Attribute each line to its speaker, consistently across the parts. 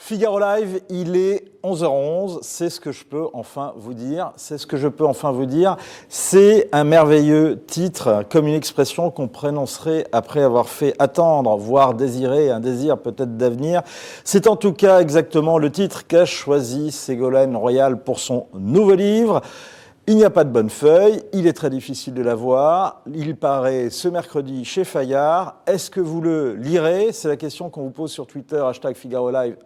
Speaker 1: Figaro Live, il est 11h11, c'est ce que je peux enfin vous dire. C'est un merveilleux titre, comme une expression qu'on prononcerait après avoir fait attendre, voire désirer, un désir peut-être d'avenir. C'est en tout cas exactement le titre qu'a choisi Ségolène Royal pour son nouveau livre. Il n'y a pas de bonne feuille, il est très difficile de l'avoir, il paraît ce mercredi chez Fayard. Est-ce que vous le lirez? C'est la question qu'on vous pose sur Twitter, #Figaro Live,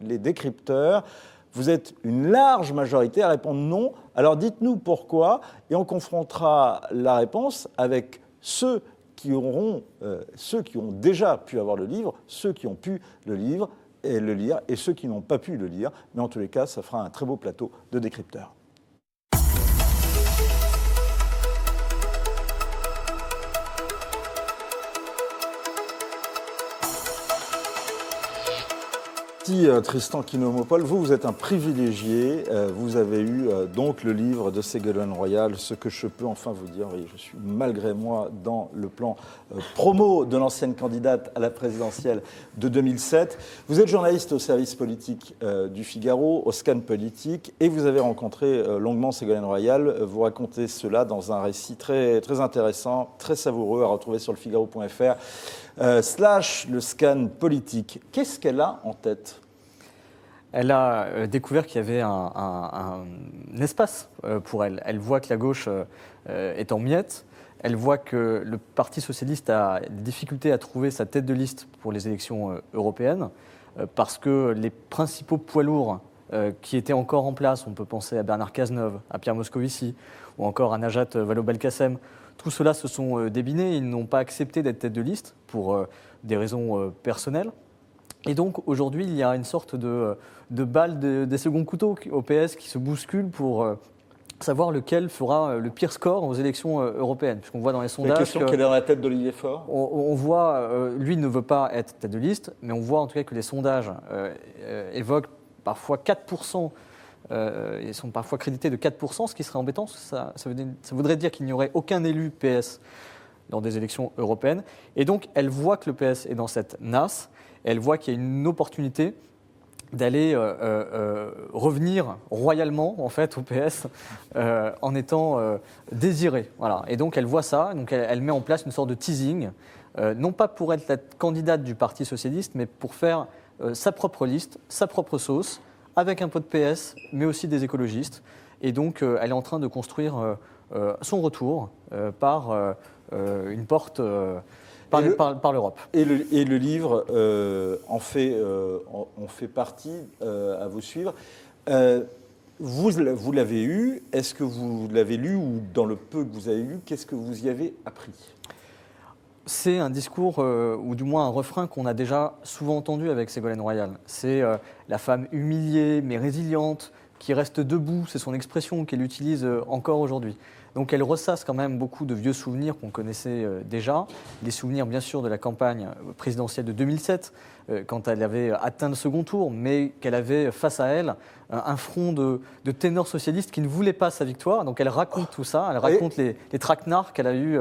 Speaker 1: #les décrypteurs. Vous êtes une large majorité à répondre non, alors dites-nous pourquoi et on confrontera la réponse avec ceux qui ont déjà pu avoir le livre, ceux qui ont pu le lire et ceux qui n'ont pas pu le lire. Mais en tous les cas, ça fera un très beau plateau de décrypteurs. Tristan Kinomopol, vous êtes un privilégié, vous avez eu donc le livre de Ségolène Royal, ce que je peux enfin vous dire, oui, je suis malgré moi dans le plan promo de l'ancienne candidate à la présidentielle de 2007. Vous êtes journaliste au service politique du Figaro, au Scan Politique, et vous avez rencontré longuement Ségolène Royal. Vous racontez cela dans un récit très, très intéressant, très savoureux, à retrouver sur lefigaro.fr. /le Scan Politique. Qu'est-ce qu'elle a en tête?
Speaker 2: Elle a découvert qu'il y avait un espace pour elle. Elle voit que la gauche est en miettes. Elle voit que le Parti socialiste a des difficultés à trouver sa tête de liste pour les élections européennes parce que les principaux poids lourds qui étaient encore en place, on peut penser à Bernard Cazeneuve, à Pierre Moscovici ou encore à Najat Vallaud-Belkacem, tout cela se sont débinés, ils n'ont pas accepté d'être tête de liste pour des raisons personnelles. Et donc aujourd'hui, il y a une sorte de balle des seconds couteaux au PS qui se bouscule pour savoir lequel fera le pire score aux élections européennes. Puisqu'on voit dans les sondages.
Speaker 1: La question quelle est dans la tête d'Olivier Faure?
Speaker 2: On voit, lui ne veut pas être tête de liste, mais on voit en tout cas que les sondages évoquent parfois 4%. Ils sont parfois crédités de 4%, ce qui serait embêtant. Ça voudrait dire qu'il n'y aurait aucun élu PS dans des élections européennes. Et donc, elle voit que le PS est dans cette nasse. Elle voit qu'il y a une opportunité d'aller revenir royalement en fait, au PS en étant désirée. Voilà. Et donc, elle voit ça. Donc, elle met en place une sorte de teasing, non pas pour être la candidate du Parti socialiste, mais pour faire sa propre liste, sa propre sauce, avec un peu de PS, mais aussi des écologistes. Et donc, elle est en train de construire son retour par une porte par l'Europe.
Speaker 1: Et le livre en fait partie à vous suivre. Vous l'avez eu. Est-ce que vous l'avez lu ou dans le peu que vous avez lu, qu'est-ce que vous y avez appris?
Speaker 2: C'est un discours, ou du moins un refrain qu'on a déjà souvent entendu avec Ségolène Royal. C'est la femme humiliée mais résiliente, qui reste debout, c'est son expression qu'elle utilise encore aujourd'hui. Donc elle ressasse quand même beaucoup de vieux souvenirs qu'on connaissait déjà, des souvenirs bien sûr de la campagne présidentielle de 2007, quand elle avait atteint le second tour, mais qu'elle avait face à elle un front de ténors socialistes qui ne voulaient pas sa victoire. Donc elle raconte tout ça, elle raconte les traquenards qu'elle a eus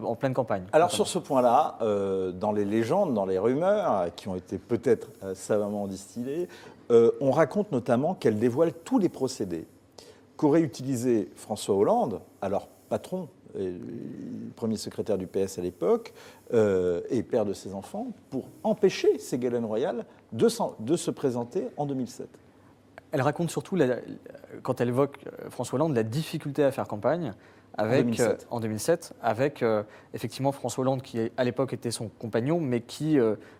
Speaker 2: en pleine campagne.
Speaker 1: Alors sur ce point-là, dans les légendes, dans les rumeurs qui ont été peut-être savamment distillées, on raconte notamment qu'elle dévoile tous les procédés qu'aurait utilisé François Hollande, alors patron, premier secrétaire du PS à l'époque, et père de ses enfants, pour empêcher Ségolène Royal de se présenter en 2007.
Speaker 2: Elle raconte surtout, quand elle évoque François Hollande, la difficulté à faire campagne en 2007, avec effectivement François Hollande qui à l'époque était son compagnon, mais qui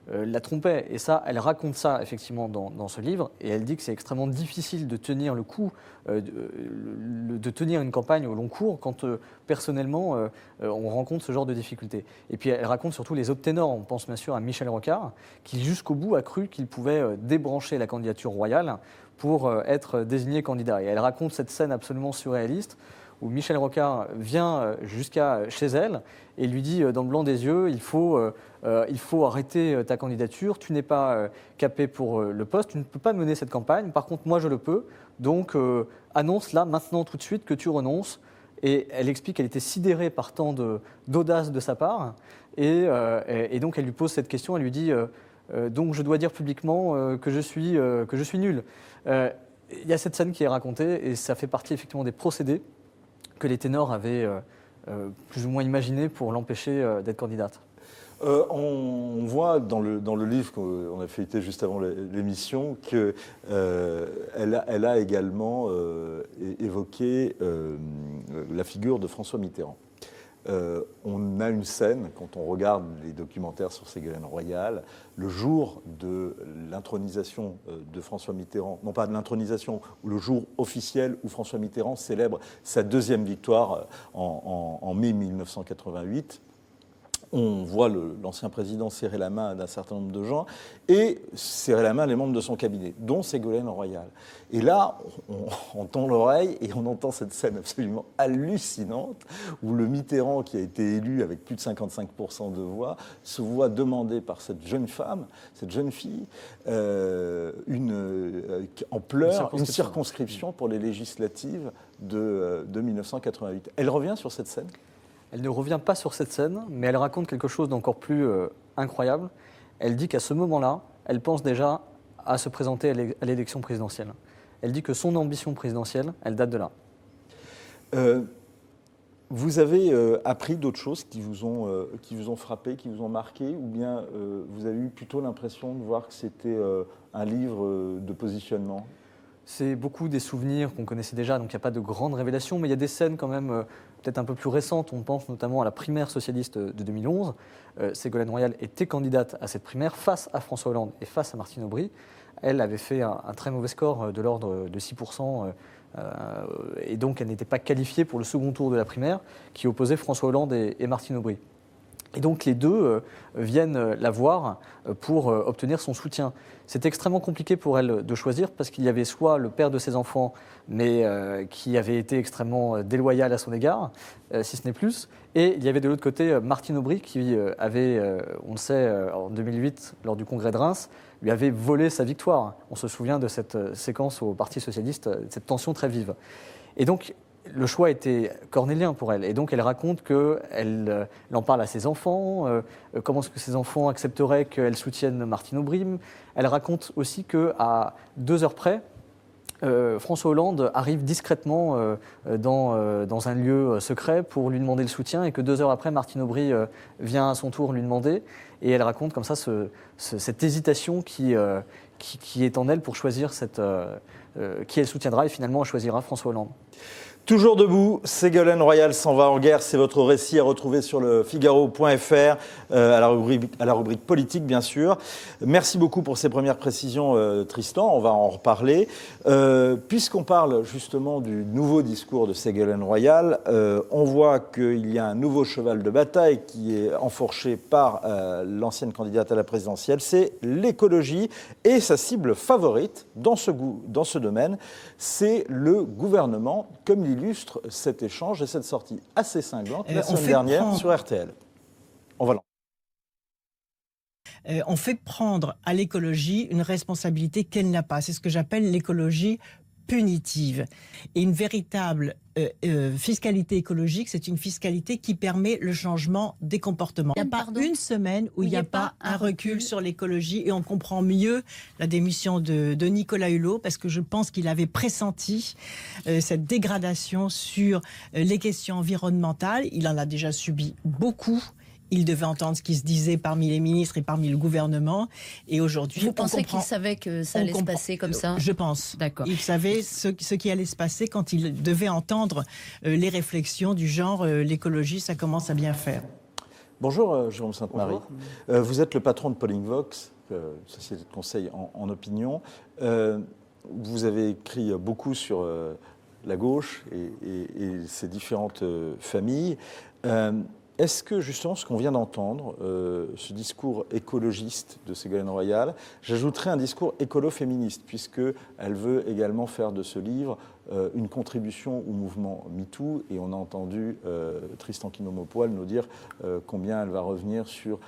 Speaker 2: la trompait. Et ça, elle raconte ça effectivement dans ce livre, et elle dit que c'est extrêmement difficile de tenir le coup, de tenir une campagne au long cours quand personnellement on rencontre ce genre de difficultés. Et puis elle raconte surtout les autres ténors. On pense bien sûr à Michel Rocard, qui jusqu'au bout a cru qu'il pouvait débrancher la candidature royale pour être désigné candidat. Et elle raconte cette scène absolument surréaliste où Michel Rocard vient jusqu'à chez elle et lui dit dans le blanc des yeux, il faut arrêter ta candidature, tu n'es pas capé pour le poste, tu ne peux pas mener cette campagne, par contre moi je le peux, donc annonce là, maintenant, tout de suite que tu renonces. Et elle explique qu'elle était sidérée par tant d'audace de sa part, et donc elle lui pose cette question, elle lui dit donc je dois dire publiquement que je suis nul. Il y a cette scène qui est racontée et ça fait partie effectivement des procédés que les ténors avaient plus ou moins imaginés pour l'empêcher d'être candidate.
Speaker 1: On voit dans le livre qu'on a feuilleté juste avant l'émission qu'elle a également évoqué la figure de François Mitterrand. On a une scène, quand on regarde les documentaires sur Ségolène Royal, le jour de l'intronisation de François Mitterrand, non pas de l'intronisation, ou le jour officiel où François Mitterrand célèbre sa deuxième victoire en mai 1988. On voit l'ancien président serrer la main d'un certain nombre de gens et serrer la main des membres de son cabinet, dont Ségolène Royal. Et là, on tend l'oreille et on entend cette scène absolument hallucinante où le Mitterrand, qui a été élu avec plus de 55% de voix, se voit demander par cette jeune femme, cette jeune fille, en pleurs, une circonscription pour les législatives de 1988. Elle revient sur cette scène ?
Speaker 2: Elle ne revient pas sur cette scène, mais elle raconte quelque chose d'encore plus incroyable. Elle dit qu'à ce moment-là, elle pense déjà à se présenter à l'élection présidentielle. Elle dit que son ambition présidentielle, elle date de là.
Speaker 1: Vous avez appris d'autres choses qui vous ont frappé, qui vous ont marqué, ou bien vous avez eu plutôt l'impression de voir que c'était un livre de positionnement ?
Speaker 2: C'est beaucoup des souvenirs qu'on connaissait déjà, donc il n'y a pas de grandes révélations, mais il y a des scènes quand même peut-être un peu plus récentes. On pense notamment à la primaire socialiste de 2011. Ségolène Royal était candidate à cette primaire face à François Hollande et face à Martine Aubry. Elle avait fait un très mauvais score de l'ordre de 6%, et donc elle n'était pas qualifiée pour le second tour de la primaire qui opposait François Hollande et Martine Aubry. Et donc les deux viennent la voir pour obtenir son soutien. C'est extrêmement compliqué pour elle de choisir parce qu'il y avait soit le père de ses enfants, mais qui avait été extrêmement déloyal à son égard, si ce n'est plus, et il y avait de l'autre côté Martine Aubry qui avait, on le sait, en 2008, lors du congrès de Reims, lui avait volé sa victoire. On se souvient de cette séquence au Parti socialiste, de cette tension très vive. Et donc, le choix était cornélien pour elle. Et donc, elle raconte qu'elle en parle à ses enfants, comment est-ce que ses enfants accepteraient qu'elle soutienne Martine Aubry. Elle raconte aussi qu'à 2 heures près, François Hollande arrive discrètement dans un lieu secret pour lui demander le soutien et que 2 heures après, Martine Aubry vient à son tour lui demander. Et elle raconte comme ça cette hésitation qui est en elle pour choisir qui elle soutiendra et finalement elle choisira François Hollande.
Speaker 1: Toujours debout, Ségolène Royal s'en va en guerre, c'est votre récit à retrouver sur le Figaro.fr, à la rubrique politique bien sûr. Merci beaucoup pour ces premières précisions Tristan, on va en reparler. Puisqu'on parle justement du nouveau discours de Ségolène Royal, on voit qu'il y a un nouveau cheval de bataille qui est enfourché par l'ancienne candidate à la présidentielle, c'est l'écologie et sa cible favorite dans ce domaine, c'est le gouvernement, comme illustre cet échange et cette sortie assez cinglante la semaine dernière sur RTL. On
Speaker 3: fait prendre à l'écologie une responsabilité qu'elle n'a pas. C'est ce que j'appelle l'écologie punitive. Et une véritable fiscalité écologique, c'est une fiscalité qui permet le changement des comportements. Il n'y a pas une semaine où il n'y a pas un recul sur l'écologie et on comprend mieux la démission de Nicolas Hulot parce que je pense qu'il avait pressenti cette dégradation sur les questions environnementales. Il en a déjà subi beaucoup. Il devait entendre ce qui se disait parmi les ministres et parmi le gouvernement. Et aujourd'hui,
Speaker 4: vous pensez qu'il savait que ça allait se passer comme ça ?
Speaker 3: Je pense. D'accord. Il savait ce qui allait se passer quand il devait entendre les réflexions du genre l'écologie, ça commence à bien faire.
Speaker 1: Bonjour Jérôme Sainte-Marie. Vous êtes le patron de Polling Vox, société de conseil en opinion. Vous avez écrit beaucoup sur la gauche et ses différentes familles. Est-ce que justement ce qu'on vient d'entendre, ce discours écologiste de Ségolène Royal, j'ajouterais un discours écolo-féministe, puisqu'elle veut également faire de ce livre une contribution au mouvement MeToo, et on a entendu Tristan Quinault-Maupoil nous dire combien elle va revenir sur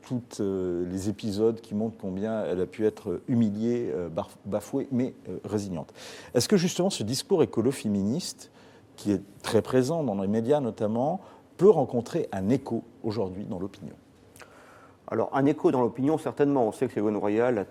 Speaker 1: tous les épisodes qui montrent combien elle a pu être humiliée, bafouée, mais résiliente. Est-ce que justement ce discours écolo-féministe, qui est très présent dans les médias notamment, peut rencontrer un écho aujourd'hui dans l'opinion ?
Speaker 5: Alors, un écho dans l'opinion, certainement. On sait que Ségolène Royal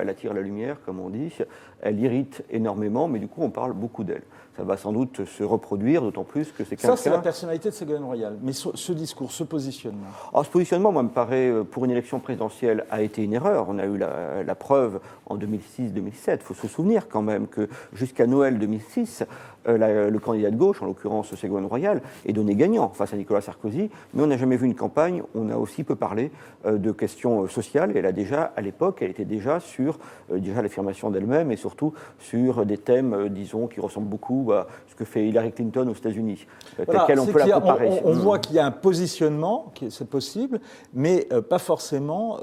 Speaker 5: elle attire la lumière, comme on dit. Elle irrite énormément, mais du coup, on parle beaucoup d'elle. Ça va sans doute se reproduire, d'autant plus que c'est quelqu'un...
Speaker 1: Ça, c'est la personnalité de Ségolène Royal. Mais ce discours, ce positionnement...
Speaker 5: Alors, ce positionnement, moi, me paraît, pour une élection présidentielle, a été une erreur. On a eu la preuve en 2006-2007. Il faut se souvenir quand même que jusqu'à Noël 2006, le candidat de gauche, en l'occurrence Ségolène Royal, est donné gagnant face à Nicolas Sarkozy. Mais on n'a jamais vu une campagne où on a aussi peu parlé de questions sociales. Et elle a déjà, à l'époque, elle était déjà sur l'affirmation d'elle-même et surtout sur des thèmes, disons, qui ressemblent beaucoup à ce que fait Hillary Clinton aux États-Unis,
Speaker 1: voilà,
Speaker 5: on peut la comparer.
Speaker 1: On voit qu'il y a un positionnement, c'est possible, mais pas forcément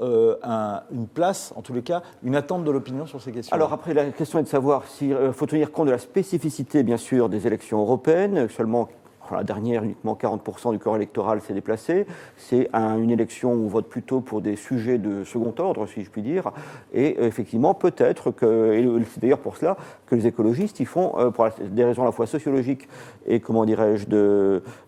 Speaker 1: une place, en tous les cas, une attente de l'opinion sur ces questions.
Speaker 5: Alors après, la question est de savoir s'il faut tenir compte de la spécificité, bien sûr, des élections européennes. Seulement, la dernière, uniquement 40% du corps électoral s'est déplacé. C'est une élection où on vote plutôt pour des sujets de second ordre, si je puis dire. Et effectivement, peut-être que, et c'est d'ailleurs pour cela que les écologistes, ils font, pour des raisons à la fois sociologiques et, comment dirais-je,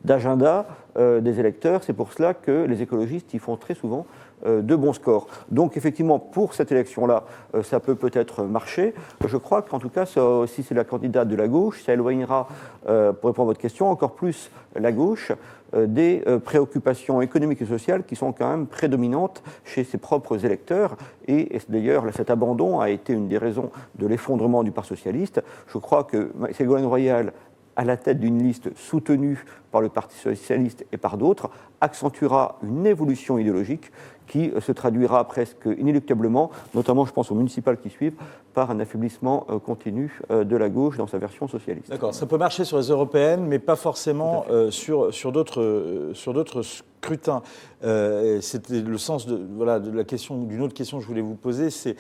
Speaker 5: d'agenda des électeurs, c'est pour cela que les écologistes, ils font très souvent de bons scores. Donc effectivement, pour cette élection-là, ça peut-être marcher. Je crois qu'en tout cas, si c'est la candidate de la gauche, ça éloignera, pour répondre à votre question, encore plus la gauche des préoccupations économiques et sociales qui sont quand même prédominantes chez ses propres électeurs. Et d'ailleurs, cet abandon a été une des raisons de l'effondrement du Parti socialiste. Je crois que Ségolène Royal, à la tête d'une liste soutenue par le Parti socialiste et par d'autres, accentuera une évolution idéologique qui se traduira presque inéluctablement, notamment je pense aux municipales qui suivent, par un affaiblissement continu de la gauche dans sa version socialiste.
Speaker 1: D'accord, ça peut marcher sur les européennes, mais pas forcément sur d'autres scrutins. C'était le sens de la question, d'une autre question que je voulais vous poser, c'est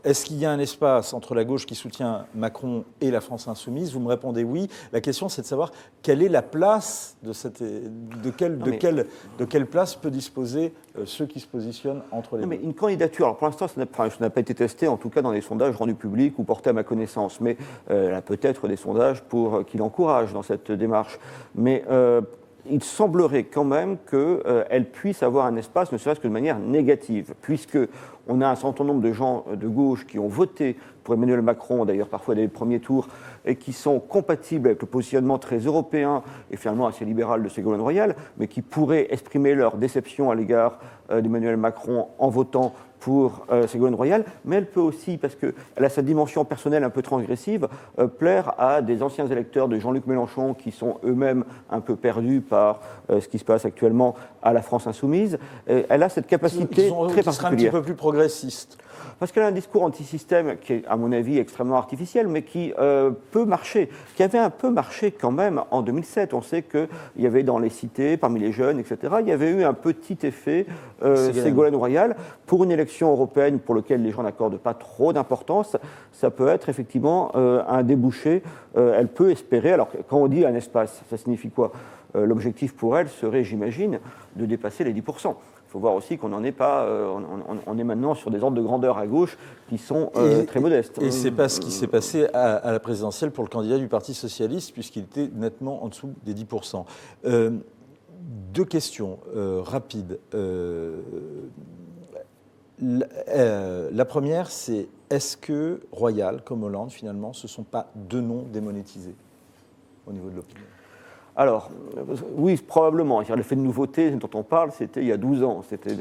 Speaker 1: est-ce qu'il y a un espace entre la gauche qui soutient Macron et la France insoumise? Vous me répondez oui. La question, c'est de savoir quelle est la place de quelle place peut disposer ceux qui se positionnent entre les deux.
Speaker 5: Mais une candidature, alors pour l'instant, ça n'a pas été testé, en tout cas dans les sondages rendus publics ou portés à ma connaissance, mais elle a peut-être des sondages qui l'encouragent dans cette démarche. Mais il semblerait quand même qu'elle puisse avoir un espace, ne serait-ce que de manière négative, puisque on a un certain nombre de gens de gauche qui ont voté pour Emmanuel Macron, d'ailleurs parfois dès le premier tour, et qui sont compatibles avec le positionnement très européen et finalement assez libéral de Ségolène Royal, mais qui pourraient exprimer leur déception à l'égard d'Emmanuel Macron en votant pour Ségolène Royal, mais elle peut aussi, parce qu'elle a sa dimension personnelle un peu transgressive, plaire à des anciens électeurs de Jean-Luc Mélenchon qui sont eux-mêmes un peu perdus par ce qui se passe actuellement à la France insoumise. Elle a cette capacité très particulière.
Speaker 1: Qui sera un petit peu plus progressiste.
Speaker 5: Parce qu'elle a un discours anti-système qui est, à mon avis, extrêmement artificiel, mais qui peut marcher, qui avait un peu marché quand même en 2007. On sait qu'il y avait dans les cités, parmi les jeunes, etc., il y avait eu un petit effet Ségolène Royal. Pour une élection européenne pour laquelle les gens n'accordent pas trop d'importance, ça peut être effectivement un débouché. Elle peut espérer, alors quand on dit un espace, ça signifie quoi? L'objectif pour elle serait, j'imagine, de dépasser les 10%. Il faut voir aussi qu'on n'en est pas, on est maintenant sur des ordres de grandeur à gauche qui sont très modestes.
Speaker 1: Et c'est pas ce qui s'est passé à la présidentielle pour le candidat du Parti socialiste, puisqu'il était nettement en dessous des 10%. Deux questions rapides. La première, c'est est-ce que Royal, comme Hollande, finalement, ce ne sont pas deux noms démonétisés au niveau de l'opinion?
Speaker 5: Alors, oui, probablement. L'effet de nouveauté dont on parle, c'était il y a 12 ans. C'était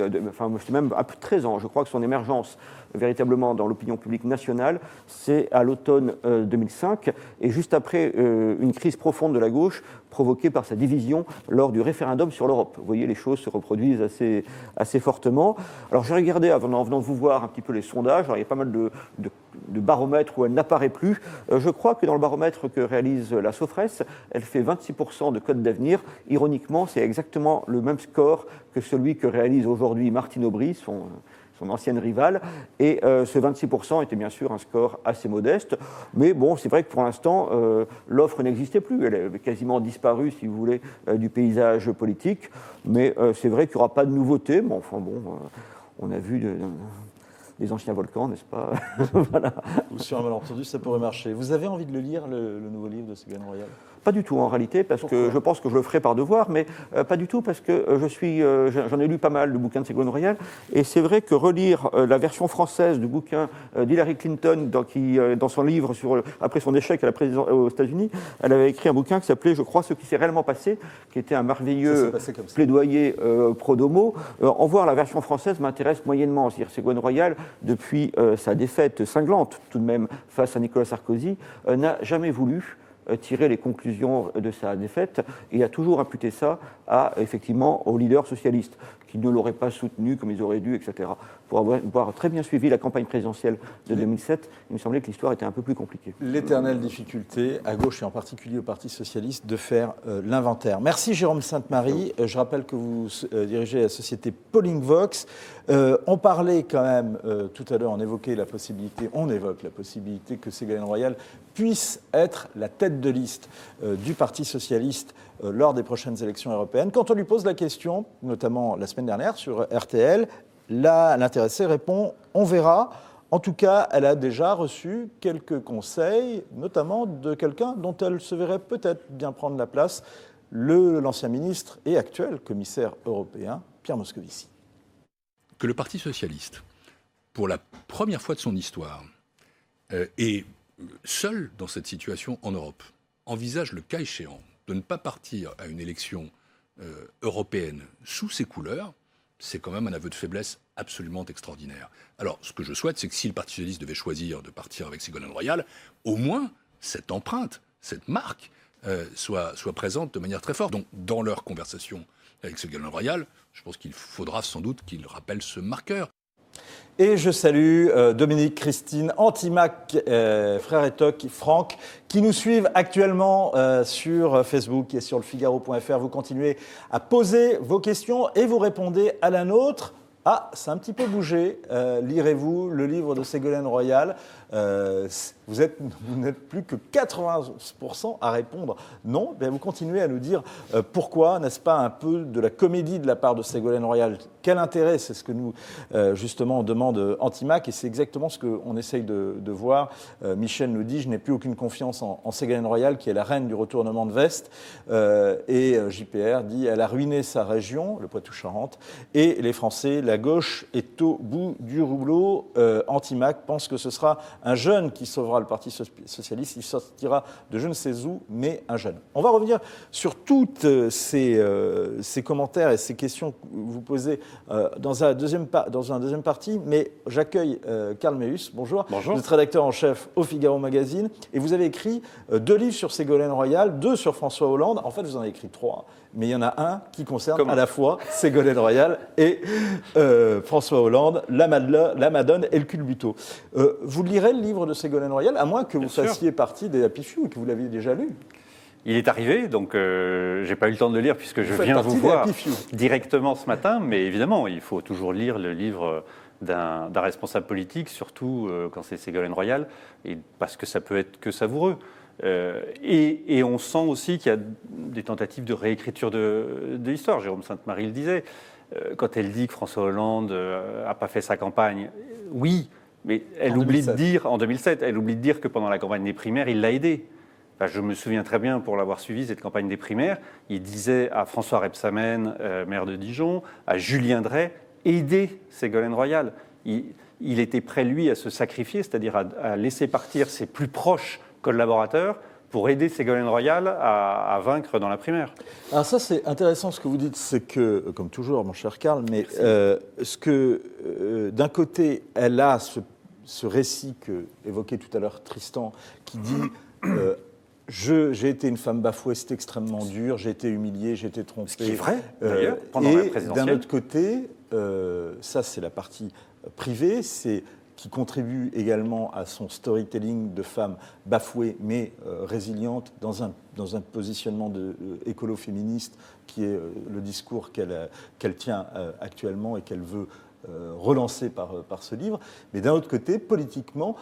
Speaker 5: même un peu 13 ans. Je crois que son émergence, véritablement, dans l'opinion publique nationale, c'est à l'automne 2005, et juste après une crise profonde de la gauche, provoquée par sa division lors du référendum sur l'Europe. Vous voyez, les choses se reproduisent assez fortement. Alors, j'ai regardé, en venant de vous voir un petit peu les sondages, alors, il y a pas mal de baromètres où elle n'apparaît plus. Je crois que dans le baromètre que réalise la Sofres, elle fait 26% de cote d'avenir. Ironiquement, c'est exactement le même score que celui que réalise aujourd'hui Martine Aubry, son ancienne rivale, et ce 26% était bien sûr un score assez modeste, mais bon, c'est vrai que pour l'instant, l'offre n'existait plus, elle avait quasiment disparu, si vous voulez, du paysage politique, mais c'est vrai qu'il n'y aura pas de nouveauté, mais enfin bon, on a vu des anciens volcans, n'est-ce pas? Voilà.
Speaker 1: Ou sur un malentendu, ça pourrait marcher. Vous avez envie de le lire, le nouveau livre de Ségolène Royal?
Speaker 5: Pas du tout en réalité, parce que je pense que je le ferai par devoir, mais pas du tout, parce que j'en ai lu pas mal de bouquins de Ségolène Royal, et c'est vrai que relire la version française du bouquin d'Hillary Clinton, dans son livre après son échec à la présidence aux États-Unis, elle avait écrit un bouquin qui s'appelait, je crois, Ce qui s'est réellement passé, qui était un merveilleux plaidoyer pro-domo. En voir la version française m'intéresse moyennement. C'est-à-dire Ségolène Royal, depuis sa défaite cinglante tout de même face à Nicolas Sarkozy, n'a jamais voulu tirer les conclusions de sa défaite et a toujours imputé ça effectivement aux leaders socialistes qui ne l'auraient pas soutenu comme ils auraient dû, etc. Pour avoir très bien suivi la campagne présidentielle de 2007, il me semblait que l'histoire était un peu plus compliquée.
Speaker 1: L'éternelle difficulté, à gauche et en particulier au Parti socialiste, de faire l'inventaire. Merci Jérôme Sainte-Marie. Je rappelle que vous dirigez la société Pollingvox. On parlait quand même, tout à l'heure, on évoque la possibilité que Ségolène Royal puisse être la tête de liste du Parti socialiste lors des prochaines élections européennes. Quand on lui pose la question, notamment la semaine dernière sur RTL, l'intéressée répond « on verra ». En tout cas, elle a déjà reçu quelques conseils, notamment de quelqu'un dont elle se verrait peut-être bien prendre la place, l'ancien ministre et actuel commissaire européen, Pierre Moscovici.
Speaker 6: Que le Parti socialiste, pour la première fois de son histoire, est seul dans cette situation en Europe, envisage le cas échéant de ne pas partir à une élection européenne sous ses couleurs, c'est quand même un aveu de faiblesse absolument extraordinaire. Alors, ce que je souhaite, c'est que si le Parti socialiste devait choisir de partir avec Ségolène Royal, au moins cette empreinte, cette marque, soit présente de manière très forte. Donc, dans leur conversation avec Ségolène Royal, je pense qu'il faudra sans doute qu'ils rappellent ce marqueur.
Speaker 1: Et je salue Dominique, Christine, Antimac, Frère et Toc, Franck, qui nous suivent actuellement sur Facebook et sur le Figaro.fr. Vous continuez à poser vos questions et vous répondez à la nôtre. Ah, c'est un petit peu bougé. Lirez-vous le livre de Ségolène Royal. Vous n'êtes plus que 80% à répondre non. Bien, vous continuez à nous dire pourquoi, n'est-ce pas, un peu de la comédie de la part de Ségolène Royal. Quel intérêt? C'est ce que nous, justement, on demande Antimac, et c'est exactement ce qu'on essaye de voir. Michel nous dit « Je n'ai plus aucune confiance en Ségolène Royal, qui est la reine du retournement de veste. » Et JPR dit « Elle a ruiné sa région, le Poitou-Charentes, et les Français, la gauche est au bout du rouleau. » Antimac pense que ce sera un jeune qui sauvera le Parti socialiste. Il sortira de je ne sais où, mais un jeune. On va revenir sur toutes ces commentaires et ces questions que vous posez dans un deuxième partie, mais j'accueille Karl Meus. Bonjour.
Speaker 7: Bonjour.
Speaker 1: Vous êtes rédacteur en chef au Figaro Magazine et vous avez écrit 2 livres sur Ségolène Royal, 2 sur François Hollande. En fait, vous en avez écrit 3, mais il y en a un qui concerne à la fois Ségolène Royal et François Hollande, la Madone et le culbuto. Vous lirez le livre de Ségolène Royal, à moins que vous fassiez partie des Happy Few et que vous l'aviez déjà lu.
Speaker 7: Il est arrivé, donc je n'ai pas eu le temps de le lire puisque je viens vous voir directement ce matin, mais évidemment, il faut toujours lire le livre d'un responsable politique, surtout quand c'est Ségolène Royal, et parce que ça peut être que savoureux. Et on sent aussi qu'il y a des tentatives de réécriture de l'histoire. Jérôme Sainte-Marie le disait, quand elle dit que François Hollande n'a pas fait sa campagne, oui, mais elle oublie de dire, en 2007, elle oublie de dire que pendant la campagne des primaires, il l'a aidé. Enfin, je me souviens très bien, pour l'avoir suivi, cette campagne des primaires, il disait à François Rebsamen, maire de Dijon, à Julien Drey, aidez Ségolène Royal. Il était prêt, lui, à se sacrifier, c'est-à-dire à laisser partir ses plus proches collaborateurs pour aider Ségolène Royal à vaincre dans la primaire.
Speaker 1: Alors ça, c'est intéressant ce que vous dites, c'est que, comme toujours, mon cher Karl, mais d'un côté, elle a ce récit que évoquait tout à l'heure Tristan, qui dit j'ai été une femme bafouée, c'était extrêmement dur, j'ai été humiliée, j'ai été trompée.
Speaker 7: Ce qui est vrai, d'ailleurs, pendant la présidentielle.
Speaker 1: D'un autre côté, ça c'est la partie privée, qui contribue également à son storytelling de femme bafouée mais résiliente dans un positionnement écolo-féministe qui est le discours qu'elle tient actuellement et qu'elle veut relancer par ce livre. Mais d'un autre côté, politiquement,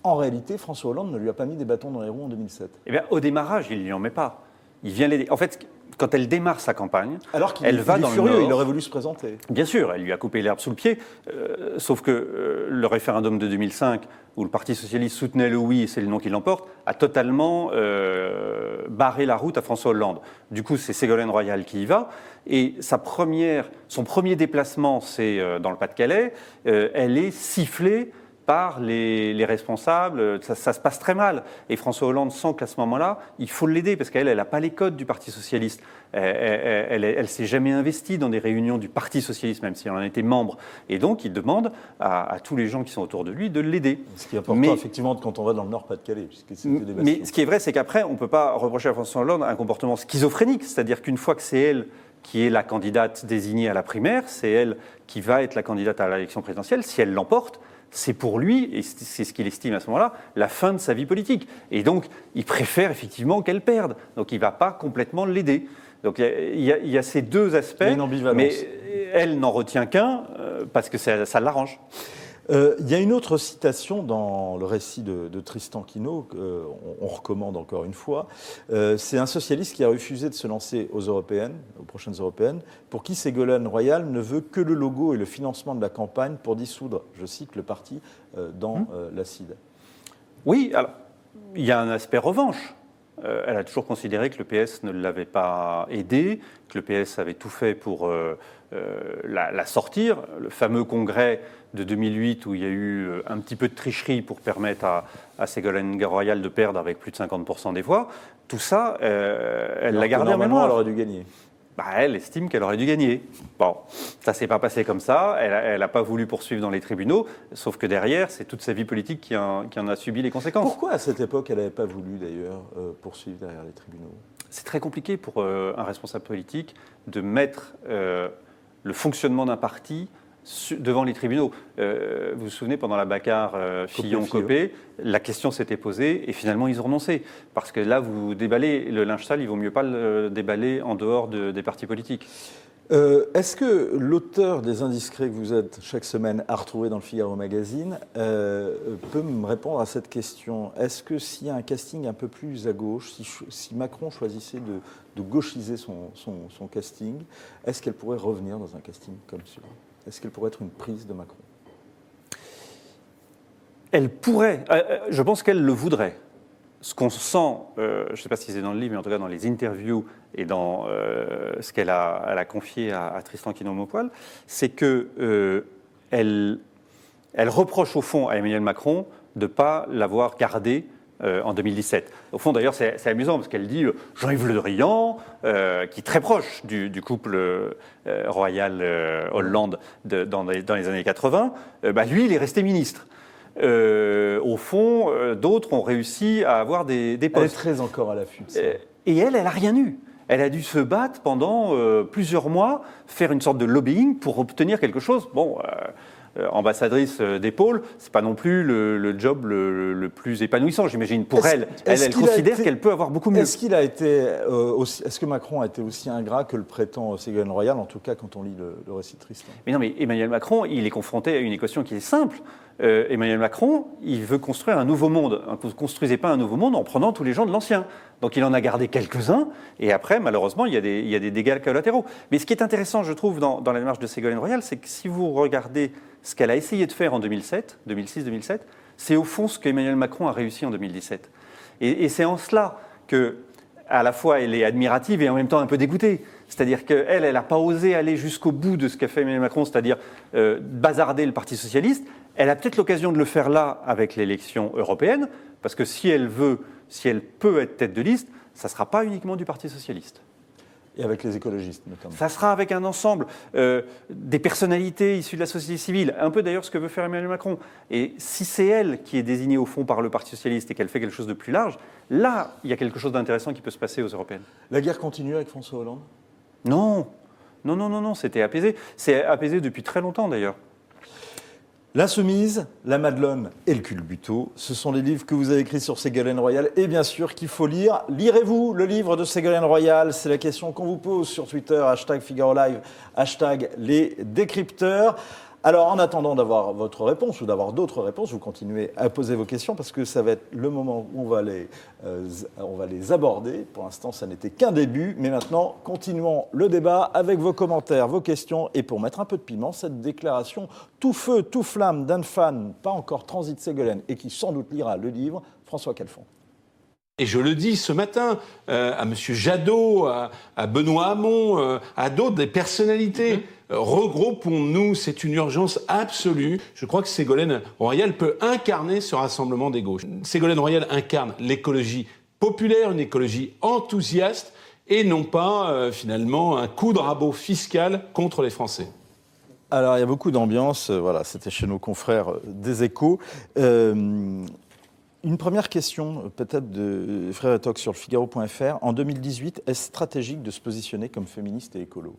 Speaker 1: en réalité, François Hollande ne lui a pas mis des bâtons dans les roues en 2007.
Speaker 7: Eh bien, au démarrage, il ne lui en met pas. Il vient l'aider. En fait, quand elle démarre sa campagne,
Speaker 1: alors qu'il
Speaker 7: elle va
Speaker 1: est
Speaker 7: dans
Speaker 1: furieux,
Speaker 7: le Nord.
Speaker 1: il aurait voulu se présenter.
Speaker 7: Bien sûr, elle lui a coupé l'herbe sous le pied, sauf que le référendum de 2005, où le Parti socialiste soutenait le oui, et c'est le non qui l'emporte, a totalement barré la route à François Hollande. Du coup, c'est Ségolène Royal qui y va, et son premier déplacement, c'est dans le Pas-de-Calais. Elle est sifflée par les responsables, ça se passe très mal. Et François Hollande sent qu'à ce moment-là, il faut l'aider, parce qu'elle n'a pas les codes du Parti socialiste. Elle ne s'est jamais investie dans des réunions du Parti socialiste, même si elle en était membre. Et donc, il demande à tous les gens qui sont autour de lui de l'aider.
Speaker 1: Ce qui est important, effectivement, quand on va dans le Nord-Pas-de-Calais.
Speaker 7: Mais ce qui est vrai, c'est qu'après, on ne peut pas reprocher à François Hollande un comportement schizophrénique. C'est-à-dire qu'une fois que c'est elle qui est la candidate désignée à la primaire, c'est elle qui va être la candidate à l'élection présidentielle, si elle l'emporte, c'est pour lui, et c'est ce qu'il estime à ce moment-là, la fin de sa vie politique. Et donc, il préfère effectivement qu'elle perde. Donc, il ne va pas complètement l'aider. Donc, il y a ces deux aspects, mais elle n'en retient qu'un, parce que ça l'arrange.
Speaker 1: Il y a une autre citation dans le récit de Tristan Quinault, qu'on recommande encore une fois. C'est un socialiste qui a refusé de se lancer aux prochaines européennes, pour qui Ségolène Royal ne veut que le logo et le financement de la campagne pour dissoudre, je cite, le parti dans l'acide. Oui,
Speaker 7: alors, il y a un aspect revanche. Elle a toujours considéré que le PS ne l'avait pas aidée, que le PS avait tout fait pour la sortir. Le fameux congrès de 2008 où il y a eu un petit peu de tricherie pour permettre à Ségolène Royal de perdre avec plus de 50% des voix, tout ça, elle l'a gardé en mémoire.
Speaker 1: Elle aurait dû gagner.
Speaker 7: Elle estime qu'elle aurait dû gagner. Bon, ça ne s'est pas passé comme ça, elle n'a pas voulu poursuivre dans les tribunaux, sauf que derrière, c'est toute sa vie politique qui en a subi les conséquences.
Speaker 1: Pourquoi à cette époque, elle n'avait pas voulu d'ailleurs poursuivre derrière les tribunaux ?
Speaker 7: C'est très compliqué pour un responsable politique de mettre le fonctionnement d'un parti devant les tribunaux. Vous vous souvenez, pendant la bagarre Fillon-Copé, la question s'était posée et finalement ils ont renoncé. Parce que là, vous déballez le linge sale, il vaut mieux pas le déballer en dehors des partis politiques.
Speaker 1: Est-ce que l'auteur des Indiscrets que vous êtes chaque semaine à retrouver dans le Figaro Magazine peut me répondre à cette question ? Est-ce que s'il y a un casting un peu plus à gauche, si Macron choisissait de gauchiser son casting, est-ce qu'elle pourrait revenir dans un casting comme celui-là ? Est-ce qu'elle pourrait être une prise de Macron ?
Speaker 7: Elle pourrait. Je pense qu'elle le voudrait. Ce qu'on sent, je ne sais pas si c'est dans le livre, mais en tout cas dans les interviews et dans ce qu'elle a confié à Tristan Quinault-Maupoil, c'est qu'elle reproche au fond à Emmanuel Macron de ne pas l'avoir gardé en 2017. Au fond, d'ailleurs, c'est amusant parce qu'elle dit Jean-Yves Le Drian, qui est très proche du couple Royal-Hollande dans les années 80, lui, il est resté ministre. Au fond, d'autres ont réussi à avoir des postes.
Speaker 1: Elle est très encore à l'affût de ça.
Speaker 7: Et elle n'a rien eu. Elle a dû se battre pendant plusieurs mois, faire une sorte de lobbying pour obtenir quelque chose. Bon, ambassadrice d'épaule, c'est pas non plus le job le plus épanouissant, j'imagine. Pour elle considère qu'elle peut avoir beaucoup mieux.
Speaker 1: Est-ce que Macron a été aussi ingrat que le prétend Ségolène Royal, en tout cas quand on lit le récit de Tristan ?
Speaker 7: Mais non, mais Emmanuel Macron, il est confronté à une équation qui est simple. Emmanuel Macron, il veut construire un nouveau monde. Vous ne construisez pas un nouveau monde en prenant tous les gens de l'ancien. Donc il en a gardé quelques-uns, et après, malheureusement, il y a des dégâts collatéraux. Mais ce qui est intéressant, je trouve, dans la démarche de Ségolène Royal, c'est que si vous regardez ce qu'elle a essayé de faire en 2006-2007, c'est au fond ce qu'Emmanuel Macron a réussi en 2017. Et c'est en cela que, à la fois, elle est admirative et en même temps un peu dégoûtée. C'est-à-dire qu'elle n'a pas osé aller jusqu'au bout de ce qu'a fait Emmanuel Macron, c'est-à-dire bazarder le Parti socialiste. Elle a peut-être l'occasion de le faire là avec l'élection européenne, parce que si elle peut être tête de liste, ça ne sera pas uniquement du Parti socialiste.
Speaker 1: Et avec les écologistes, notamment.
Speaker 7: Ça sera avec un ensemble des personnalités issues de la société civile, un peu d'ailleurs ce que veut faire Emmanuel Macron. Et si c'est elle qui est désignée au fond par le Parti socialiste et qu'elle fait quelque chose de plus large, là, il y a quelque chose d'intéressant qui peut se passer aux européennes.
Speaker 1: La guerre continue avec François Hollande ?
Speaker 7: Non, c'était apaisé. C'est apaisé depuis très longtemps d'ailleurs.
Speaker 1: L'Insoumise, La Madelonne et le culbuto, ce sont les livres que vous avez écrits sur Ségolène Royal et bien sûr qu'il faut lire. Lirez-vous le livre de Ségolène Royal ? C'est la question qu'on vous pose sur Twitter, #FigaroLive, #lesdécrypteurs. Alors, en attendant d'avoir votre réponse ou d'avoir d'autres réponses, vous continuez à poser vos questions parce que ça va être le moment où on va les aborder. Pour l'instant, ça n'était qu'un début, mais maintenant, continuons le débat avec vos commentaires, vos questions. Et pour mettre un peu de piment, cette déclaration tout feu, tout flamme d'un fan, pas encore transit Ségolène, et qui sans doute lira le livre, François Calfon.
Speaker 8: Et je le dis ce matin à M. Jadot, à Benoît Hamon, à d'autres, des personnalités. Regroupons-nous, c'est une urgence absolue. Je crois que Ségolène Royal peut incarner ce rassemblement des gauches. Ségolène Royal incarne l'écologie populaire, une écologie enthousiaste, et non pas, finalement, un coup de rabot fiscal contre les Français.
Speaker 1: Alors, il y a beaucoup d'ambiance. Voilà, c'était chez nos confrères des Échos. Une première question, peut-être de Frère et Toc sur le Figaro.fr. En 2018, est-ce stratégique de se positionner comme féministe et écolo ?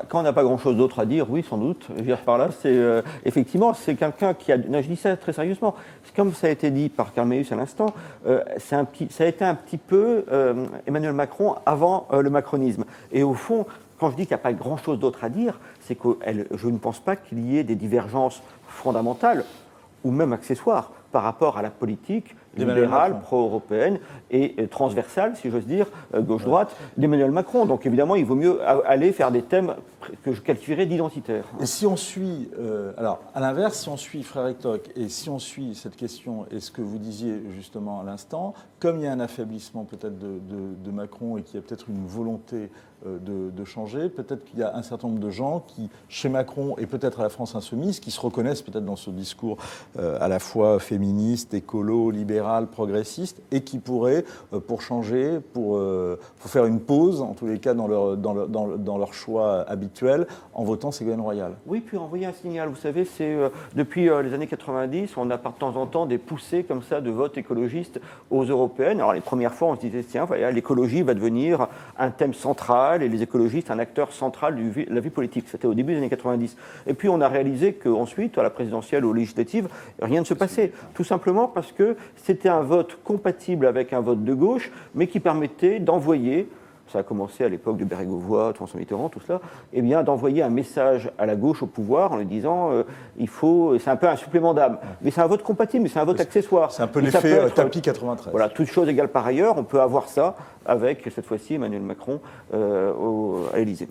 Speaker 5: Quand on n'a pas grand-chose d'autre à dire, oui, sans doute. Je veux dire par là, effectivement, c'est quelqu'un qui a... Non, je dis ça très sérieusement. Comme ça a été dit par Karl Meus à l'instant, ça a été un petit peu Emmanuel Macron avant le macronisme. Et au fond, quand je dis qu'il n'y a pas grand-chose d'autre à dire, c'est que je ne pense pas qu'il y ait des divergences fondamentales ou même accessoires par rapport à la politique libérale, pro-européenne et transversale, si j'ose dire, gauche-droite, d'Emmanuel Macron. Donc évidemment, il vaut mieux aller faire des thèmes que je qualifierais d'identitaires.
Speaker 1: Et si on suit, alors à l'inverse, si on suit Frère Toc et si on suit cette question et ce que vous disiez justement à l'instant, comme il y a un affaiblissement peut-être de Macron et qu'il y a peut-être une volonté de changer, peut-être qu'il y a un certain nombre de gens qui, chez Macron et peut-être à la France Insoumise, qui se reconnaissent peut-être dans ce discours à la fois féministe, écolo, libéral, progressiste, et qui pourraient, pour changer, pour faire une pause, en tous les cas dans leur choix habituel, en votant Ségolène Royal.
Speaker 5: Oui, puis envoyer un signal. Vous savez, depuis les années 90, on a par temps en temps des poussées comme ça de vote écologiste aux européennes. Alors les premières fois, on se disait, tiens, voilà, l'écologie va devenir un thème central et les écologistes un acteur central de la vie politique. C'était au début des années 90. Et puis on a réalisé qu'ensuite, à la présidentielle ou aux législatives, rien ne se passait. Tout simplement parce que c'était un vote compatible avec un vote de gauche, mais qui permettait d'envoyer, ça a commencé à l'époque de Bérégovoy, François Mitterrand, tout cela, eh bien d'envoyer un message à la gauche au pouvoir en lui disant c'est un peu un supplément d'âme. Mais c'est un vote compatible, mais c'est un vote accessoire.
Speaker 1: C'est un peu l'effet tapis 93.
Speaker 5: Voilà, toute chose égale par ailleurs, on peut avoir ça avec, cette fois-ci, Emmanuel Macron à l'Élysée.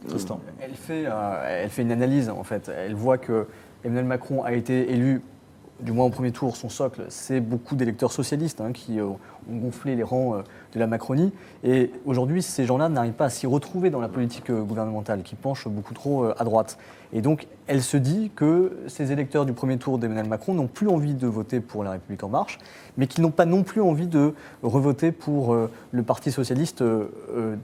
Speaker 2: Elle fait une analyse, en fait. Elle voit que Emmanuel Macron a été élu, du moins au premier tour, son socle, c'est beaucoup d'électeurs socialistes qui ont gonflé les rangs de la Macronie. Et aujourd'hui, ces gens-là n'arrivent pas à s'y retrouver dans la politique gouvernementale, qui penche beaucoup trop à droite. Et donc, elle se dit que ces électeurs du premier tour d'Emmanuel Macron n'ont plus envie de voter pour La République En Marche, mais qu'ils n'ont pas non plus envie de revoter pour le Parti socialiste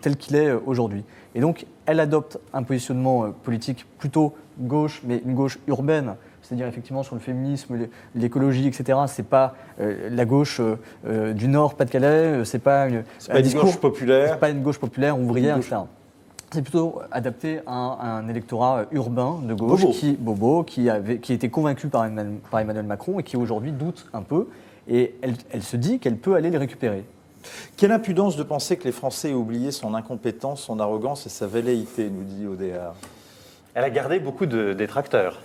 Speaker 2: tel qu'il est aujourd'hui. Et donc, elle adopte un positionnement politique plutôt gauche, mais une gauche urbaine, c'est-à-dire effectivement sur le féminisme, l'écologie, etc. C'est pas la gauche du Nord, Pas-de-Calais, c'est pas une
Speaker 1: gauche populaire,
Speaker 2: c'est pas une gauche populaire ouvrière, etc. C'est plutôt adapté à un électorat urbain de gauche qui était convaincu par Emmanuel Macron et qui aujourd'hui doute un peu. Et elle se dit qu'elle peut aller les récupérer.
Speaker 1: Quelle impudence de penser que les Français aient oublié son incompétence, son arrogance et sa velléité, nous dit Oudéa.
Speaker 7: Elle a gardé beaucoup de détracteurs.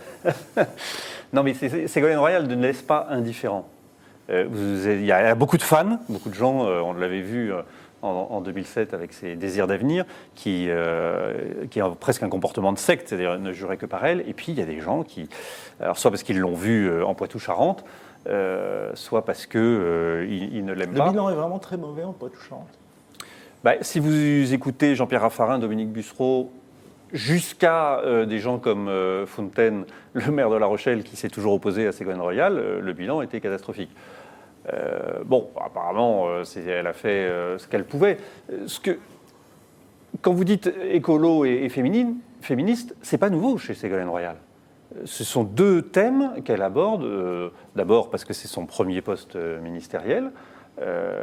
Speaker 7: Non, mais Ségolène Royal ne laisse pas indifférent. Il y a beaucoup de fans, beaucoup de gens, on l'avait vu en 2007 avec ses désirs d'avenir, qui ont presque un comportement de secte, c'est-à-dire ne juraient que par elle. Et puis il y a des gens qui, alors soit parce qu'ils l'ont vue en Poitou-Charentes, soit parce qu'ils ne l'aiment pas.
Speaker 1: Le bilan est vraiment très mauvais en Poitou-Charentes.
Speaker 7: Si vous écoutez Jean-Pierre Raffarin, Dominique Bussereau, jusqu'à des gens comme Fontaine, le maire de La Rochelle, qui s'est toujours opposé à Ségolène Royal, le bilan était catastrophique. Apparemment, elle a fait ce qu'elle pouvait. Quand vous dites écolo et féministe, c'est pas nouveau chez Ségolène Royal. Ce sont deux thèmes qu'elle aborde, d'abord parce que c'est son premier poste ministériel,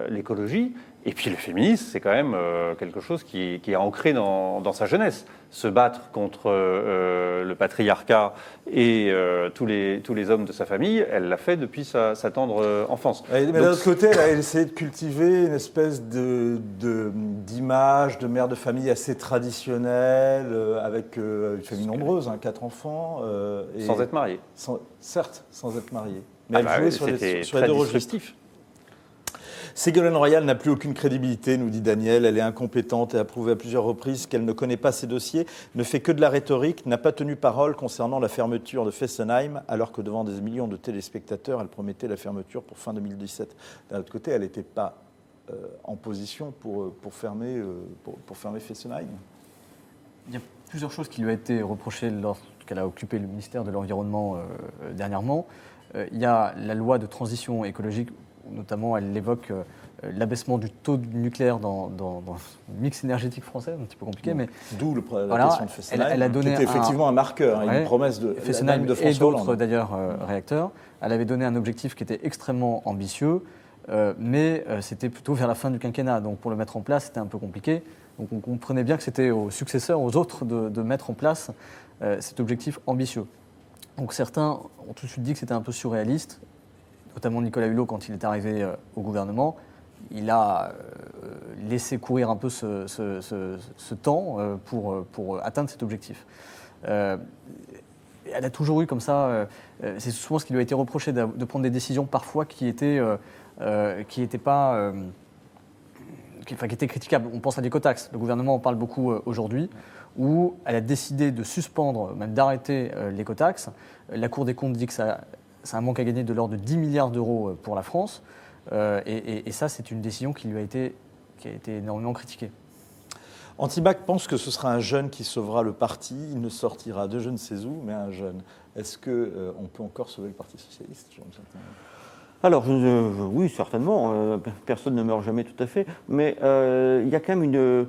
Speaker 7: l'écologie. Et puis le féminisme, c'est quand même quelque chose qui est ancré dans sa jeunesse. Se battre contre le patriarcat et tous les hommes de sa famille, elle l'a fait depuis sa tendre enfance.
Speaker 1: Mais d'un autre côté, elle a essayé de cultiver une espèce d'image de mère de famille assez traditionnelle, avec une famille nombreuse, 4 enfants.
Speaker 7: Sans être mariée.
Speaker 1: Certes, sans être mariée. Mais elle jouait sur les deux registres. Ségolène Royal n'a plus aucune crédibilité, nous dit Daniel. Elle est incompétente et a prouvé à plusieurs reprises qu'elle ne connaît pas ses dossiers, ne fait que de la rhétorique, n'a pas tenu parole concernant la fermeture de Fessenheim, alors que devant des millions de téléspectateurs, elle promettait la fermeture pour fin 2017. D'un autre côté, elle n'était pas en position pour fermer Fessenheim.
Speaker 2: Il y a plusieurs choses qui lui ont été reprochées lorsqu'elle a occupé le ministère de l'Environnement dernièrement. Il y a la loi de transition écologique. Notamment, elle évoque l'abaissement du taux du nucléaire dans le mix énergétique français, un petit peu compliqué. Mais
Speaker 1: d'où la question de Fessenheim,
Speaker 2: elle a donné
Speaker 1: qui était effectivement un marqueur, une promesse de
Speaker 2: Fessenheim
Speaker 1: de François
Speaker 2: et d'autres
Speaker 1: Hollande.
Speaker 2: d'ailleurs réacteurs. Elle avait donné un objectif qui était extrêmement ambitieux, mais c'était plutôt vers la fin du quinquennat. Donc pour le mettre en place, c'était un peu compliqué. Donc on comprenait bien que c'était aux successeurs, aux autres, de mettre en place cet objectif ambitieux. Donc certains ont tout de suite dit que c'était un peu surréaliste. Notamment Nicolas Hulot, quand il est arrivé au gouvernement, il a laissé courir un peu ce temps pour atteindre cet objectif. Elle a toujours eu comme ça, c'est souvent ce qui lui a été reproché, de prendre des décisions parfois qui étaient critiquables. On pense à l'écotaxe, le gouvernement en parle beaucoup aujourd'hui, où elle a décidé de suspendre, même d'arrêter l'écotaxe. La Cour des comptes dit que c'est un manque à gagner de l'ordre de 10 milliards d'euros pour la France. Et ça, c'est une décision qui a été énormément critiquée.
Speaker 1: Antibac pense que ce sera un jeune qui sauvera le parti. Il ne sortira de je ne sais où, mais un jeune. Est-ce qu'on peut encore sauver le Parti socialiste, Jean-Michel ?
Speaker 5: Alors, oui, certainement. Personne ne meurt jamais tout à fait. Mais il y a quand même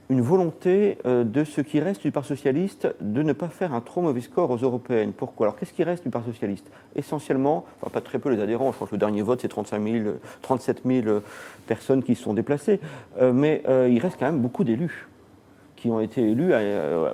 Speaker 5: une volonté de ce qui reste du Parti socialiste de ne pas faire un trop mauvais score aux européennes. Pourquoi ? Alors, qu'est-ce qui reste du Parti socialiste ? Essentiellement, enfin, pas très peu les adhérents, je crois que le dernier vote, c'est 37 000 personnes qui se sont déplacées, mais il reste quand même beaucoup d'élus qui ont été élus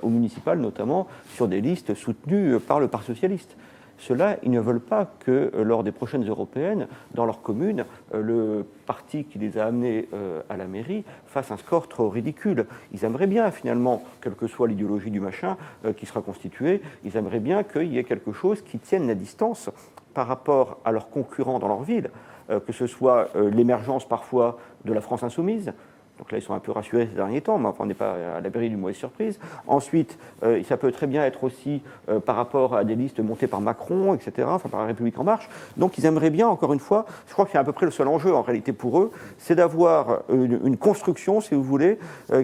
Speaker 5: au municipal, notamment, sur des listes soutenues par le Parti socialiste. Ceux-là, ils ne veulent pas que, lors des prochaines européennes, dans leur commune, le parti qui les a amenés à la mairie fasse un score trop ridicule. Ils aimeraient bien, finalement, quelle que soit l'idéologie du machin qui sera constituée, ils aimeraient bien qu'il y ait quelque chose qui tienne la distance par rapport à leurs concurrents dans leur ville, que ce soit l'émergence parfois de la France insoumise. Donc là, ils sont un peu rassurés ces derniers temps, mais enfin, on n'est pas à l'abri d'une mauvaise surprise. Ensuite, ça peut très bien être aussi par rapport à des listes montées par Macron, etc., enfin par la République En Marche. Donc ils aimeraient bien, encore une fois, je crois que c'est à peu près le seul enjeu en réalité pour eux, c'est d'avoir une construction, si vous voulez,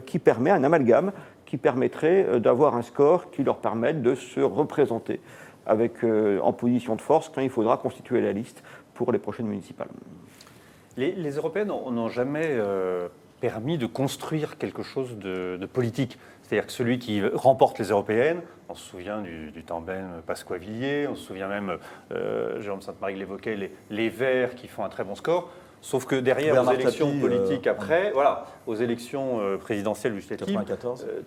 Speaker 5: qui permet un amalgame, qui permettrait d'avoir un score qui leur permette de se représenter en position de force quand il faudra constituer la liste pour les prochaines municipales.
Speaker 7: Les européennes n'ont jamais permis de construire quelque chose de politique. C'est-à-dire que celui qui remporte les européennes, on se souvient du tandem Pasqua-Villiers, on se souvient même, Jérôme Sainte-Marie l'évoquait, les Verts qui font un très bon score, sauf que derrière, aux élections politiques après, voilà, aux élections présidentielles ou législatives,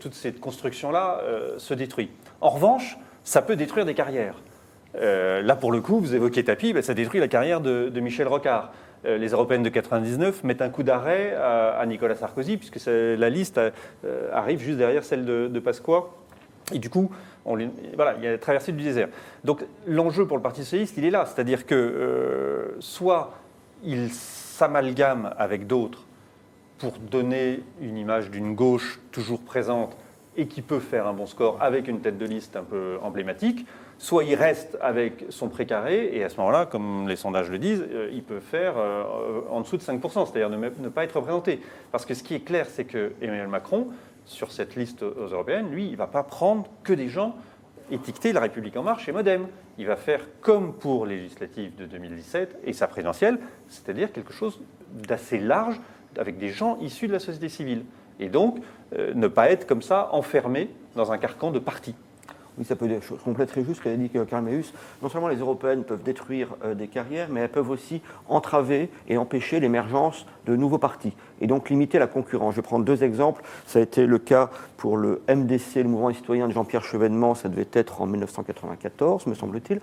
Speaker 7: toute cette construction-là se détruit. En revanche, ça peut détruire des carrières. Là, pour le coup, vous évoquez Tapi, ça détruit la carrière de Michel Rocard. Les européennes de 99 mettent un coup d'arrêt à Nicolas Sarkozy, puisque la liste arrive juste derrière celle de Pasqua. Et du coup, il y a la traversée du désert. Donc l'enjeu pour le Parti socialiste, il est là. C'est-à-dire que soit il s'amalgame avec d'autres pour donner une image d'une gauche toujours présente et qui peut faire un bon score avec une tête de liste un peu emblématique, soit il reste avec son précaré, et à ce moment-là, comme les sondages le disent, il peut faire en dessous de 5%, c'est-à-dire ne pas être représenté. Parce que ce qui est clair, c'est que Emmanuel Macron, sur cette liste aux européennes, lui, il ne va pas prendre que des gens étiquetés La République En Marche et Modem. Il va faire comme pour les législatives de 2017 et sa présidentielle, c'est-à-dire quelque chose d'assez large, avec des gens issus de la société civile. Et donc, ne pas être comme ça enfermé dans un carcan de parti.
Speaker 5: Oui, ça peut être, je compléterai juste ce qu'a dit Karl Meus. Non seulement les européennes peuvent détruire des carrières, mais elles peuvent aussi entraver et empêcher l'émergence de nouveaux partis et donc limiter la concurrence. Je vais prendre 2 exemples. Ça a été le cas pour le MDC, le mouvement citoyen de Jean-Pierre Chevènement, ça devait être en 1994, me semble-t-il.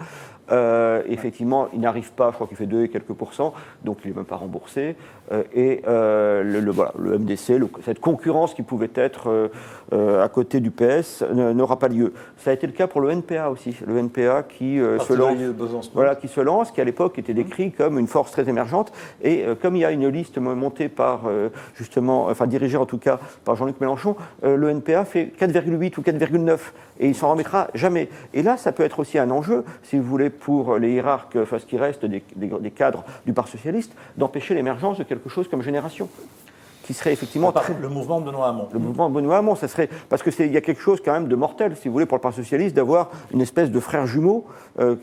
Speaker 5: Effectivement, il n'arrive pas, je crois qu'il fait 2 et quelques %, donc il n'est même pas remboursé. Le MDC, cette concurrence qui pouvait être à côté du PS, n'aura pas lieu. Ça a été le cas pour le NPA aussi. Le NPA qui se lance, qui à l'époque était décrit comme une force très émergente. Et comme il y a une liste montée par, dirigée en tout cas par Jean-Luc Mélenchon, le NPA fait 4,8 ou 4,9 et il s'en remettra jamais. Et là, ça peut être aussi un enjeu, si vous voulez, pour les hiérarques, ce qui reste des cadres du Parti socialiste, d'empêcher l'émergence de quelque chose comme Génération, qui serait effectivement
Speaker 1: le mouvement de Benoît Hamon.
Speaker 5: Le mouvement de Benoît Hamon, ça serait parce que il y a quelque chose quand même de mortel, si vous voulez, pour le Parti socialiste, d'avoir une espèce de frère jumeau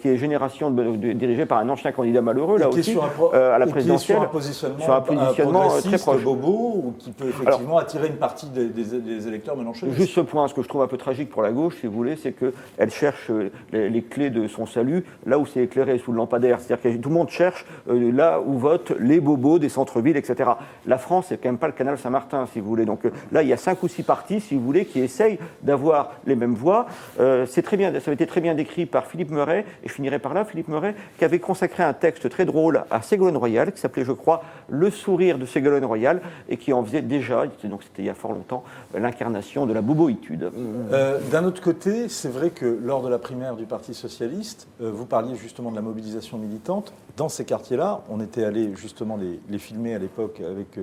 Speaker 5: qui est Génération dirigé par un ancien candidat malheureux là aussi à la présidentielle,
Speaker 1: sur un positionnement
Speaker 5: très proche,
Speaker 1: bobo, ou qui peut effectivement attirer une partie des électeurs mélenchonistes.
Speaker 5: Juste ce point, ce que je trouve un peu tragique pour la gauche, si vous voulez, c'est qu'elle cherche les clés de son salut là où c'est éclairé sous le lampadaire, c'est-à-dire que tout le monde cherche là où votent les bobos des centres-villes, etc. La France, c'est quand même pas le canal Saint-Martin, si vous voulez. Donc là, il y a 5 ou 6 partis, si vous voulez, qui essayent d'avoir les mêmes voix. C'est très bien, ça a été très bien décrit par Philippe Meuret, et je finirai par là, Philippe Meuret, qui avait consacré un texte très drôle à Ségolène Royal, qui s'appelait, je crois, Le sourire de Ségolène Royal, et qui en faisait déjà, donc c'était il y a fort longtemps, l'incarnation de la boboïtude.
Speaker 1: D'un autre côté, c'est vrai que lors de la primaire du Parti socialiste, vous parliez justement de la mobilisation militante. Dans ces quartiers-là, on était allé justement les filmer à l'époque avec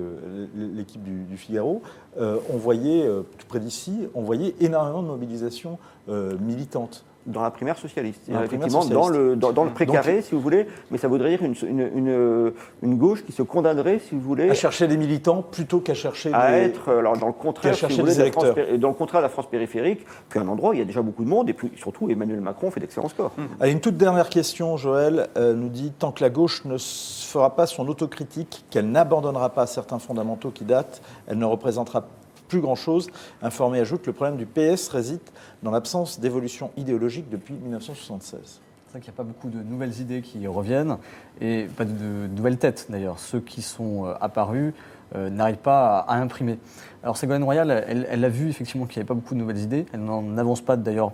Speaker 1: l'équipe du Figaro. On voyait, tout près d'ici, on voyait énormément de mobilisation militante.
Speaker 5: Dans la primaire socialiste. Effectivement, dans le précaré, si vous voulez, mais ça voudrait dire une gauche qui se condamnerait, si vous voulez...
Speaker 1: À chercher des militants plutôt qu'à chercher
Speaker 5: être, alors, dans le contraire, si vous voulez, dans le contraire de la France périphérique, puis un endroit où il y a déjà beaucoup de monde, et puis surtout, Emmanuel Macron fait d'excellents scores.
Speaker 1: Allez, une toute dernière question, Joël nous dit, tant que la gauche ne fera pas son autocritique, qu'elle n'abandonnera pas certains fondamentaux qui datent, elle ne représentera plus grand-chose. Informé ajoute que le problème du PS réside dans l'absence d'évolution idéologique depuis 1976.
Speaker 2: C'est vrai qu'il n'y a pas beaucoup de nouvelles idées qui reviennent, et pas de nouvelles têtes d'ailleurs. Ceux qui sont apparus n'arrivent pas à imprimer. Alors Ségolène Royal, elle a vu effectivement qu'il n'y avait pas beaucoup de nouvelles idées. Elle n'en avance pas d'ailleurs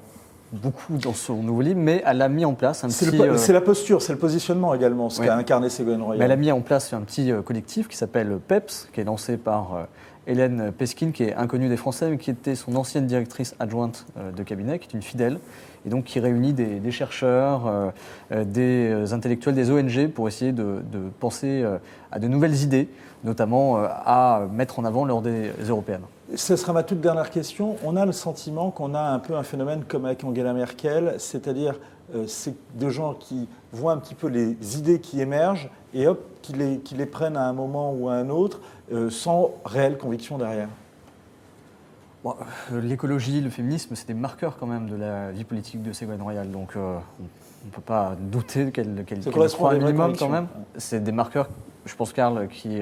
Speaker 2: beaucoup dans son nouveau livre, mais elle a mis en place un petit...
Speaker 1: C'est la posture, c'est le positionnement également, ce qu'a incarné Ségolène Royal.
Speaker 2: Mais elle a mis en place un petit collectif qui s'appelle PEPS, qui est lancé par Hélène Peskin, qui est inconnue des Français, mais qui était son ancienne directrice adjointe de cabinet, qui est une fidèle, et donc qui réunit des chercheurs, des intellectuels, des ONG, pour essayer de penser à de nouvelles idées, notamment à mettre en avant lors des européennes.
Speaker 1: Ce sera ma toute dernière question. On a le sentiment qu'on a un peu un phénomène comme avec Angela Merkel, c'est-à-dire c'est de gens qui voient un petit peu les idées qui émergent et hop, qui les prennent à un moment ou à un autre sans réelle conviction derrière.
Speaker 2: Bon, l'écologie, le féminisme, c'est des marqueurs quand même de la vie politique de Ségolène Royal, donc on ne peut pas douter qu'elle croit un minimum quand même. C'est des marqueurs. Je pense Karl, qui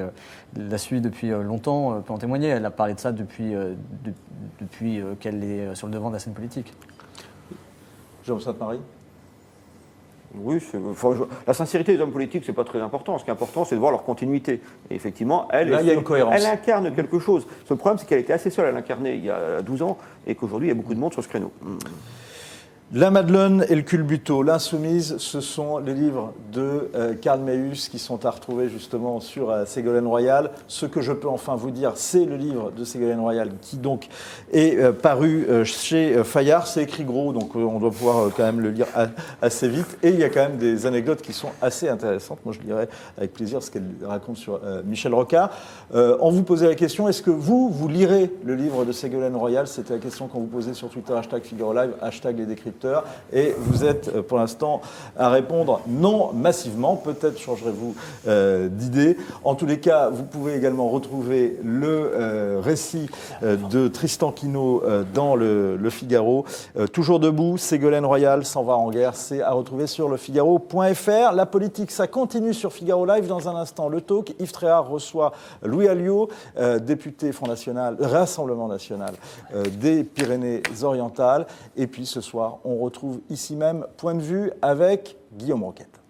Speaker 2: la suit depuis longtemps, peut en témoigner. Elle a parlé de ça depuis qu'elle est sur le devant de la scène politique.
Speaker 1: Jérôme Sainte-Marie ?
Speaker 5: Oui, la sincérité des hommes politiques, c'est pas très important. Ce qui est important, c'est de voir leur continuité. Et effectivement,
Speaker 1: il y a une cohérence.
Speaker 5: Elle incarne quelque chose. Le problème, c'est qu'elle était assez seule à l'incarner il y a 12 ans et qu'aujourd'hui, il y a beaucoup de monde sur ce créneau.
Speaker 1: La Madeleine et le culbuto, l'Insoumise, ce sont les livres de Karl Meus qui sont à retrouver justement sur Ségolène Royal. Ce que je peux enfin vous dire, c'est le livre de Ségolène Royal qui donc est paru chez Fayard. C'est écrit gros, donc on doit pouvoir quand même le lire assez vite. Et il y a quand même des anecdotes qui sont assez intéressantes. Moi, je lirai avec plaisir ce qu'elle raconte sur Michel Rocard. On vous posait la question, est-ce que vous lirez le livre de Ségolène Royal ? C'était la question qu'on vous posait sur Twitter, #Figaro Live, #les décrypteurs. Et vous êtes pour l'instant à répondre non massivement. Peut-être changerez-vous d'idée. En tous les cas, vous pouvez également retrouver le récit de Tristan Quinault dans le Figaro. Toujours debout, Ségolène Royal s'en va en guerre. C'est à retrouver sur lefigaro.fr. La politique, ça continue sur Figaro Live. Dans un instant, le talk. Yves Tréhard reçoit Louis Alliot, député Front National, Rassemblement National des Pyrénées-Orientales. Et puis ce soir, on On retrouve ici même Point de vue avec Guillaume Roquette.